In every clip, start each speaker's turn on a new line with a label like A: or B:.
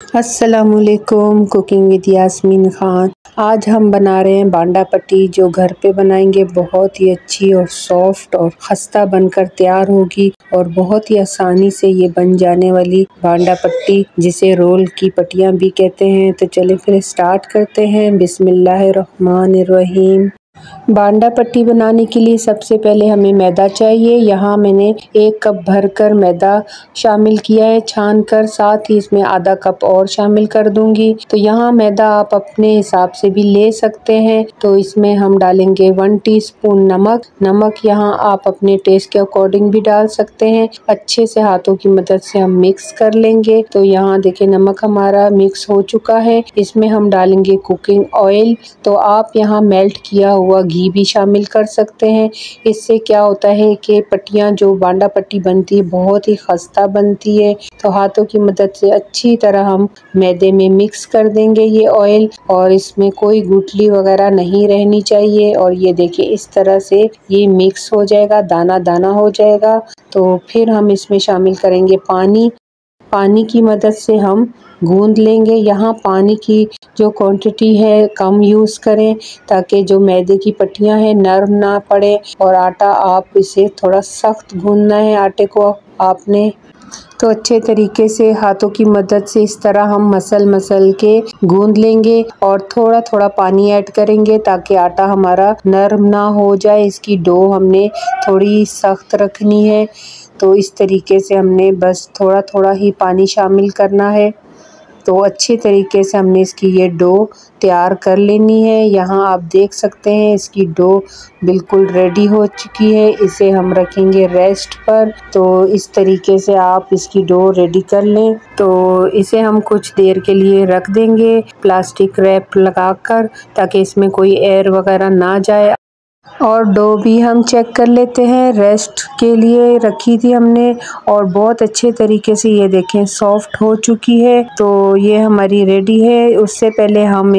A: अस्सलामुअलैकुम। Cooking with Yasmin Khan. आज हम बना रहे हैं बांडा पट्टी, जो घर पे बनाएंगे बहुत ही अच्छी और सॉफ्ट और खस्ता बनकर तैयार होगी और बहुत ही आसानी से ये बन जाने वाली बांडा पट्टी, जिसे रोल की पट्टियाँ भी कहते हैं। तो चले फिर स्टार्ट करते हैं। बिस्मिल्लाहिर्रहमानिर्रहीम। बांडा पट्टी बनाने के लिए सबसे पहले हमें मैदा चाहिए। यहाँ मैंने 1 कप भरकर मैदा शामिल किया है छान कर, साथ ही इसमें आधा कप और शामिल कर दूंगी। तो यहाँ मैदा आप अपने हिसाब से भी ले सकते हैं। तो इसमें हम डालेंगे 1 टीस्पून नमक। नमक यहाँ आप अपने टेस्ट के अकॉर्डिंग भी डाल सकते हैं। अच्छे से हाथों की मदद से हम मिक्स कर लेंगे। तो यहाँ देखिए नमक हमारा मिक्स हो चुका है। इसमें हम डालेंगे कुकिंग ऑयल। तो आप यहाँ मेल्ट किया हुआ घी भी शामिल कर सकते हैं। इससे क्या होता है कि पट्टियाँ जो बांडा पट्टी बनती है बहुत ही खस्ता बनती है। तो हाथों की मदद से अच्छी तरह हम मैदे में मिक्स कर देंगे ये ऑयल, और इसमें कोई गुठली वगैरह नहीं रहनी चाहिए। और ये देखिए इस तरह से ये मिक्स हो जाएगा, दाना दाना हो जाएगा। तो फिर हम इसमें शामिल करेंगे पानी। पानी की मदद से हम गूंद लेंगे। यहाँ पानी की जो क्वांटिटी है कम यूज़ करें, ताकि जो मैदे की पट्टियाँ हैं नरम ना पड़े। और आटा आप इसे थोड़ा सख्त गूंदना है आटे को आपने। तो अच्छे तरीके से हाथों की मदद से इस तरह हम मसल के गूंद लेंगे और थोड़ा थोड़ा पानी ऐड करेंगे, ताकि आटा हमारा नरम ना हो जाए। इसकी डो हमने थोड़ी सख्त रखनी है। तो इस तरीके से हमने बस थोड़ा थोड़ा ही पानी शामिल करना है। तो अच्छे तरीके से हमने इसकी ये डो तैयार कर लेनी है। यहाँ आप देख सकते हैं इसकी डो बिल्कुल रेडी हो चुकी है। इसे हम रखेंगे रेस्ट पर। तो इस तरीके से आप इसकी डो रेडी कर लें। तो इसे हम कुछ देर के लिए रख देंगे प्लास्टिक रैप लगाकर, ताकि इसमें कोई एयर वगैरह ना जाए। और डो भी हम चेक कर लेते हैं, रेस्ट के लिए रखी थी हमने और बहुत अच्छे तरीके से ये देखें सॉफ्ट हो चुकी है। तो ये हमारी रेडी है। उससे पहले हम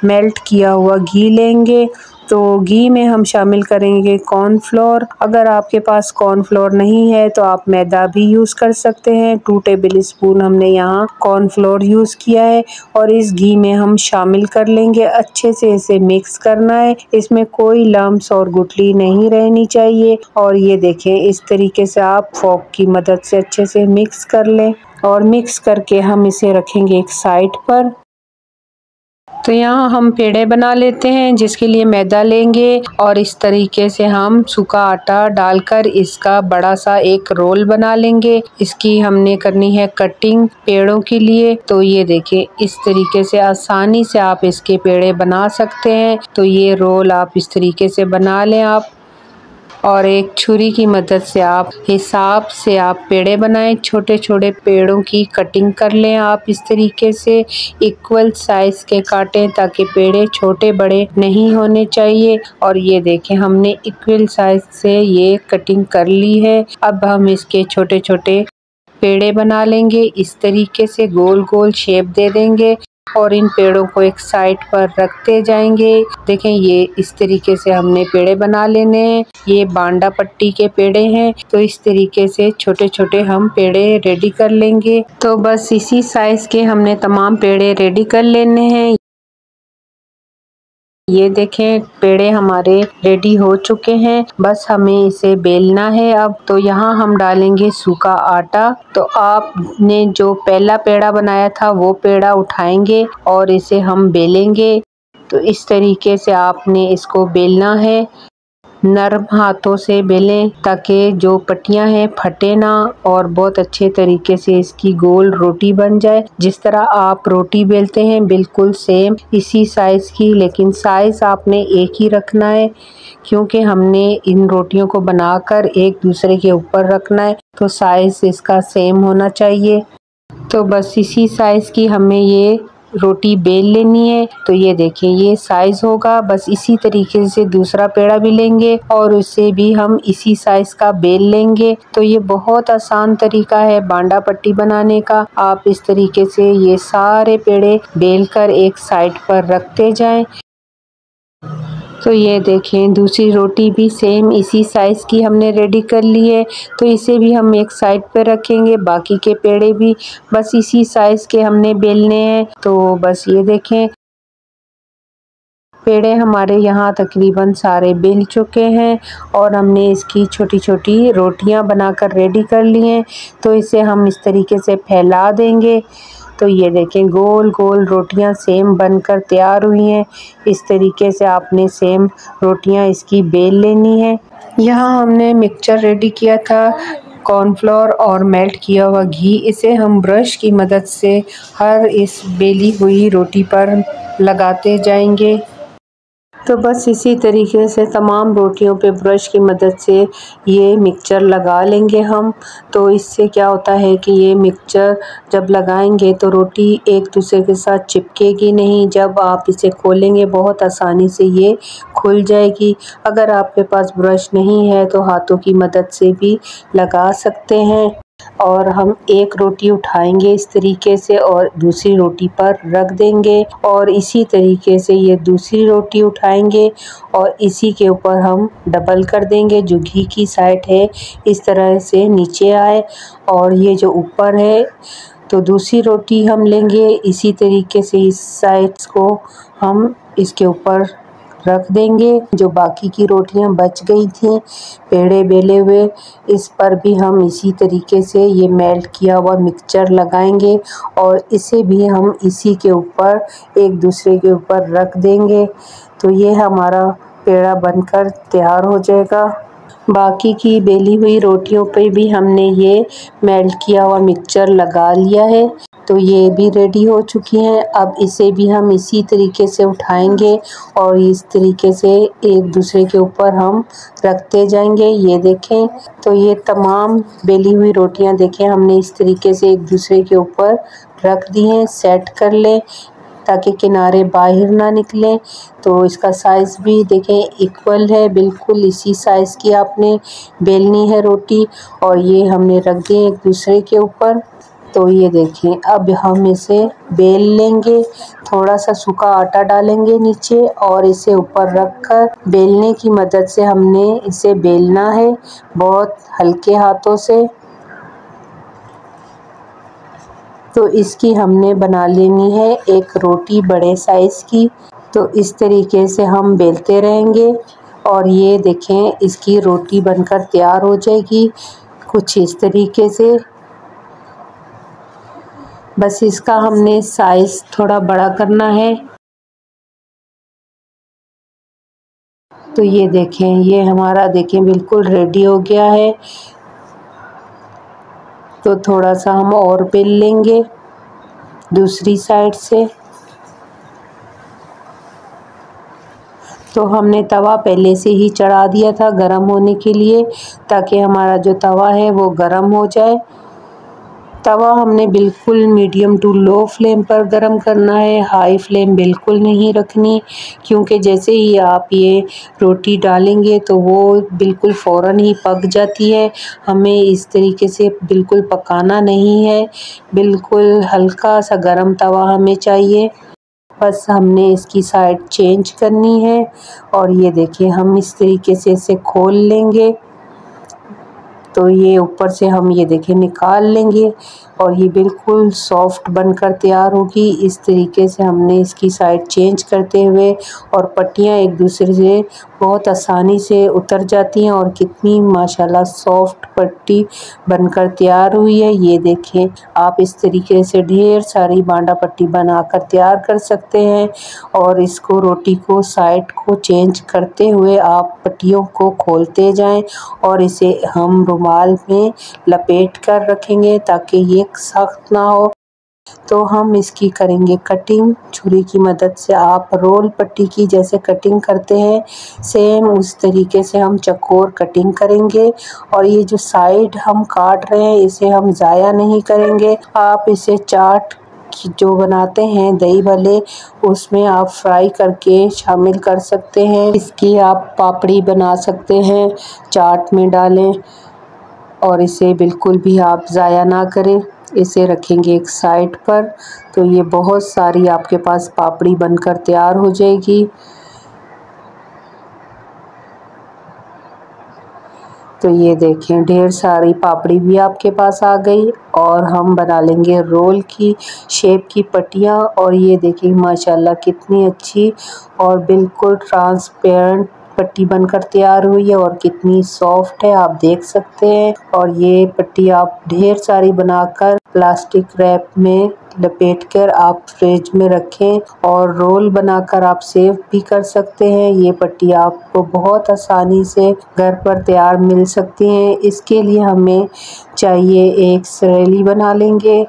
A: मेल्ट किया हुआ घी लेंगे। तो घी में हम शामिल करेंगे कॉर्नफ्लोर। अगर आपके पास कॉर्नफ्लोर नहीं है तो आप मैदा भी यूज़ कर सकते हैं। 2 टेबल स्पून हमने यहाँ कॉर्नफ्लोर यूज़ किया है और इस घी में हम शामिल कर लेंगे। अच्छे से इसे मिक्स करना है। इसमें कोई लम्स और गुठली नहीं रहनी चाहिए। और ये देखें इस तरीके से आप फोक की मदद से अच्छे से मिक्स कर लें और मिक्स करके हम इसे रखेंगे एक साइड पर। तो यहाँ हम पेड़े बना लेते हैं, जिसके लिए मैदा लेंगे और इस तरीके से हम सूखा आटा डालकर इसका बड़ा सा एक रोल बना लेंगे। इसकी हमने करनी है कटिंग पेड़ों के लिए। तो ये देखिए इस तरीके से आसानी से आप इसके पेड़े बना सकते हैं। तो ये रोल आप इस तरीके से बना लें आप, और एक छुरी की मदद से आप हिसाब से आप पेड़े बनाएं। छोटे छोटे पेड़ों की कटिंग कर लें आप इस तरीके से, इक्वल साइज के काटें, ताकि पेड़े छोटे बड़े नहीं होने चाहिए। और ये देखें हमने इक्वल साइज से ये कटिंग कर ली है। अब हम इसके छोटे छोटे पेड़े बना लेंगे। इस तरीके से गोल गोल शेप दे देंगे और इन पेड़ों को एक साइड पर रखते जाएंगे। देखें ये इस तरीके से हमने पेड़े बना लेने हैं। ये बांडा पट्टी के पेड़े हैं। तो इस तरीके से छोटे छोटे हम पेड़े रेडी कर लेंगे। तो बस इसी साइज के हमने तमाम पेड़े रेडी कर लेने हैं। ये देखें पेड़े हमारे रेडी हो चुके हैं, बस हमें इसे बेलना है अब। तो यहाँ हम डालेंगे सूखा आटा। तो आपने जो पहला पेड़ा बनाया था वो पेड़ा उठाएंगे और इसे हम बेलेंगे। तो इस तरीके से आपने इसको बेलना है, नरम हाथों से बेलें, ताकि जो पट्टियां हैं फटे ना और बहुत अच्छे तरीके से इसकी गोल रोटी बन जाए। जिस तरह आप रोटी बेलते हैं बिल्कुल सेम इसी साइज की, लेकिन साइज आपने एक ही रखना है, क्योंकि हमने इन रोटियों को बनाकर एक दूसरे के ऊपर रखना है। तो साइज इसका सेम होना चाहिए। तो बस इसी साइज की हमें ये रोटी बेल लेनी है। तो ये देखिए ये साइज होगा। बस इसी तरीके से दूसरा पेड़ा भी लेंगे और उसे भी हम इसी साइज का बेल लेंगे। तो ये बहुत आसान तरीका है बांडा पट्टी बनाने का। आप इस तरीके से ये सारे पेड़े बेल कर एक साइड पर रखते जाएं। तो ये देखें दूसरी रोटी भी सेम इसी साइज़ की हमने रेडी कर ली है। तो इसे भी हम एक साइड पे रखेंगे। बाकी के पेड़े भी बस इसी साइज़ के हमने बेलने हैं। तो बस ये देखें पेड़े हमारे यहाँ तकरीबन सारे बेल चुके हैं और हमने इसकी छोटी छोटी रोटियां बनाकर रेडी कर ली हैं। तो इसे हम इस तरीके से फैला देंगे। तो ये देखें गोल गोल रोटियां सेम बनकर तैयार हुई हैं। इस तरीके से आपने सेम रोटियां इसकी बेल लेनी है। यहाँ हमने मिक्सचर रेडी किया था कॉर्नफ्लोर और मेल्ट किया हुआ घी। इसे हम ब्रश की मदद से हर इस बेली हुई रोटी पर लगाते जाएंगे। तो बस इसी तरीके से तमाम रोटियों पे ब्रश की मदद से ये मिक्सचर लगा लेंगे हम। तो इससे क्या होता है कि ये मिक्सचर जब लगाएंगे तो रोटी एक दूसरे के साथ चिपकेगी नहीं। जब आप इसे खोलेंगे बहुत आसानी से ये खुल जाएगी। अगर आपके पास ब्रश नहीं है तो हाथों की मदद से भी लगा सकते हैं। और हम एक रोटी उठाएंगे इस तरीके से और दूसरी रोटी पर रख देंगे और इसी तरीके से ये दूसरी रोटी उठाएंगे और इसी के ऊपर हम डबल कर देंगे। जो घी की साइड है इस तरह से नीचे आए और ये जो ऊपर है तो दूसरी रोटी हम लेंगे इसी तरीके से इस साइड्स को हम इसके ऊपर रख देंगे। जो बाकी की रोटियां बच गई थी पेड़े बेले हुए इस पर भी हम इसी तरीके से ये मेल्ट किया हुआ मिक्सचर लगाएंगे और इसे भी हम इसी के ऊपर एक दूसरे के ऊपर रख देंगे। तो ये हमारा पेड़ा बनकर तैयार हो जाएगा। बाकी की बेली हुई रोटियों पे भी हमने ये मेल्ट किया हुआ मिक्सचर लगा लिया है। तो ये भी रेडी हो चुकी हैं। अब इसे भी हम इसी तरीके से उठाएंगे और इस तरीके से एक दूसरे के ऊपर हम रखते जाएंगे। ये देखें तो ये तमाम बेली हुई रोटियां देखें हमने इस तरीके से एक दूसरे के ऊपर रख दी हैं। सेट कर लें ताकि किनारे बाहर ना निकलें। तो इसका साइज़ भी देखें इक्वल है, बिल्कुल इसी साइज़ की आपने बेलनी है रोटी और ये हमने रख दी एक दूसरे के ऊपर। तो ये देखें अब हम इसे बेल लेंगे। थोड़ा सा सूखा आटा डालेंगे नीचे और इसे ऊपर रखकर बेलने की मदद से हमने इसे बेलना है बहुत हल्के हाथों से। तो इसकी हमने बना लेनी है एक रोटी बड़े साइज़ की। तो इस तरीके से हम बेलते रहेंगे और ये देखें इसकी रोटी बनकर तैयार हो जाएगी कुछ इस तरीके से। बस इसका हमने साइज़ थोड़ा बड़ा करना है। तो ये देखें ये हमारा देखें बिल्कुल रेडी हो गया है। तो थोड़ा सा हम और बेल लेंगे दूसरी साइड से। तो हमने तवा पहले से ही चढ़ा दिया था गरम होने के लिए ताकि हमारा जो तवा है वो गरम हो जाए। तवा हमने बिल्कुल मीडियम टू लो फ्लेम पर गरम करना है, हाई फ्लेम बिल्कुल नहीं रखनी क्योंकि जैसे ही आप ये रोटी डालेंगे तो वो बिल्कुल फ़ौरन ही पक जाती है। हमें इस तरीके से बिल्कुल पकाना नहीं है, बिल्कुल हल्का सा गरम तवा हमें चाहिए। बस हमने इसकी साइड चेंज करनी है और ये देखिए हम इस तरीके से इसे खोल लेंगे। तो ये ऊपर से हम ये देखें निकाल लेंगे और ये बिल्कुल सॉफ्ट बनकर तैयार होगी। इस तरीके से हमने इसकी साइड चेंज करते हुए और पट्टियाँ एक दूसरे से बहुत आसानी से उतर जाती हैं और कितनी माशाल्लाह सॉफ्ट पट्टी बनकर तैयार हुई है। ये देखें आप इस तरीके से ढेर सारी बांडा पट्टी बनाकर तैयार कर सकते हैं और इसको रोटी को साइड को चेंज करते हुए आप पट्टियों को खोलते जाएं और इसे हम रुमाल में लपेट कर रखेंगे ताकि ये सख्त ना हो। तो हम इसकी करेंगे कटिंग छुरी की मदद से। आप रोल पट्टी की जैसे कटिंग करते हैं सेम उस तरीके से हम चौकोर कटिंग करेंगे और ये जो साइड हम काट रहे हैं इसे हम ज़ाया नहीं करेंगे। आप इसे चाट जो बनाते हैं दही भल्ले उसमें आप फ्राई करके शामिल कर सकते हैं। इसकी आप पापड़ी बना सकते हैं, चाट में डालें और इसे बिल्कुल भी आप ज़ाया ना करें। इसे रखेंगे एक साइड पर तो ये बहुत सारी आपके पास पापड़ी बनकर तैयार हो जाएगी। तो ये देखें ढेर सारी पापड़ी भी आपके पास आ गई और हम बना लेंगे रोल की शेप की पट्टियाँ। और ये देखिए माशाल्लाह कितनी अच्छी और बिल्कुल ट्रांसपेरेंट पट्टी बनकर तैयार हुई है और कितनी सॉफ्ट है आप देख सकते हैं। और ये पट्टी आप ढेर सारी बनाकर प्लास्टिक रैप में लपेटकर आप फ्रिज में रखें और रोल बनाकर आप सेव भी कर सकते हैं। ये पट्टी आपको बहुत आसानी से घर पर तैयार मिल सकती हैं। इसके लिए हमें चाहिए एक सरेली बना लेंगे।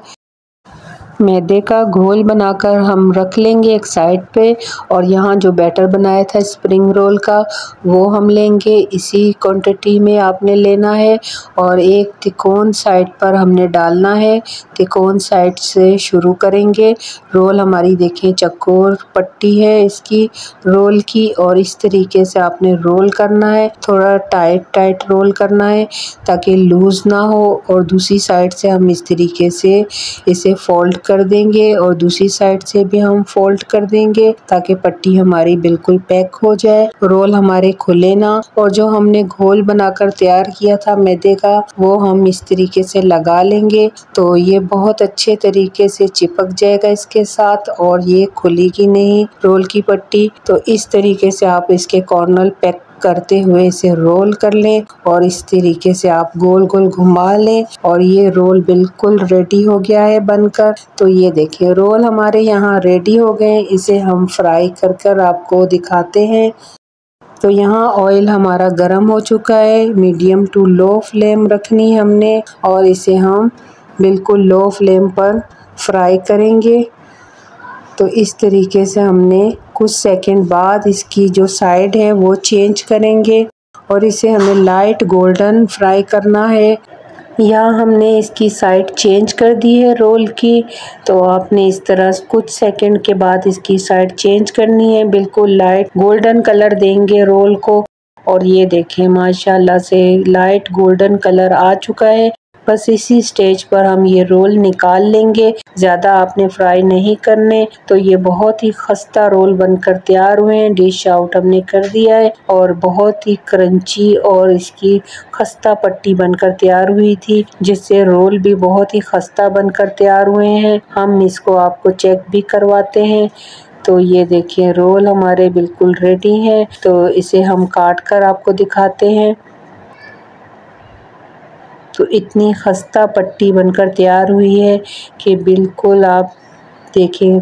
A: मैदे का घोल बनाकर हम रख लेंगे एक साइड पे और यहाँ जो बैटर बनाया था स्प्रिंग रोल का वो हम लेंगे। इसी क्वांटिटी में आपने लेना है और एक तिकोन साइड पर हमने डालना है। तिकोन साइड से शुरू करेंगे। रोल हमारी देखें चौकोर पट्टी है इसकी रोल की और इस तरीके से आपने रोल करना है। थोड़ा टाइट रोल करना है ताकि लूज़ ना हो। और दूसरी साइड से हम इस तरीके से इसे फोल्ड कर देंगे और दूसरी साइड से भी हम फोल्ड कर देंगे ताकि पट्टी हमारी बिल्कुल पैक हो जाए, रोल हमारे खुले ना। और जो हमने घोल बनाकर तैयार किया था मैदे का वो हम इस तरीके से लगा लेंगे तो ये बहुत अच्छे तरीके से चिपक जाएगा इसके साथ और ये खुलेगी नहीं रोल की पट्टी। तो इस तरीके से आप इसके कॉर्नर पैक करते हुए इसे रोल कर लें और इस तरीके से आप गोल गोल घुमा लें और ये रोल बिल्कुल रेडी हो गया है बनकर। तो ये देखिए रोल हमारे यहाँ रेडी हो गए। इसे हम फ्राई कर कर आपको दिखाते हैं। तो यहाँ ऑयल हमारा गर्म हो चुका है। मीडियम टू लो फ्लेम रखनी है हमने और इसे हम बिल्कुल लो फ्लेम पर फ्राई करेंगे। तो इस तरीके से हमने कुछ सेकंड बाद इसकी जो साइड है वो चेंज करेंगे और इसे हमें लाइट गोल्डन फ्राई करना है। यहाँ हमने इसकी साइड चेंज कर दी है रोल की। तो आपने इस तरह कुछ सेकंड के बाद इसकी साइड चेंज करनी है। बिल्कुल लाइट गोल्डन कलर देंगे रोल को और ये देखें माशाल्लाह से लाइट गोल्डन कलर आ चुका है। बस इसी स्टेज पर हम ये रोल निकाल लेंगे। ज़्यादा आपने फ्राई नहीं करने। तो ये बहुत ही खस्ता रोल बनकर तैयार हुए हैं। डिश आउट हमने कर दिया है और बहुत ही क्रंची और इसकी खस्ता पट्टी बनकर तैयार हुई थी जिससे रोल भी बहुत ही खस्ता बनकर तैयार हुए हैं। हम इसको आपको चेक भी करवाते हैं। तो ये देखिए रोल हमारे बिल्कुल रेडी हैं। तो इसे हम काट कर आपको दिखाते हैं। तो इतनी खस्ता पट्टी बनकर तैयार हुई है कि बिल्कुल आप देखें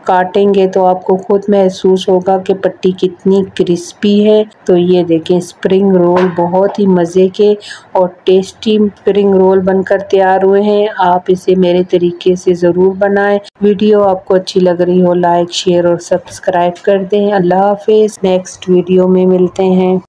A: काटेंगे तो आपको खुद महसूस होगा कि पट्टी कितनी क्रिस्पी है। तो ये देखें स्प्रिंग रोल बहुत ही मज़े के और टेस्टी स्प्रिंग रोल बनकर तैयार हुए हैं। आप इसे मेरे तरीके से ज़रूर बनाएं। वीडियो आपको अच्छी लग रही हो लाइक शेयर और सब्सक्राइब कर दें। अल्लाह हाफिज़। नेक्स्ट वीडियो में मिलते हैं।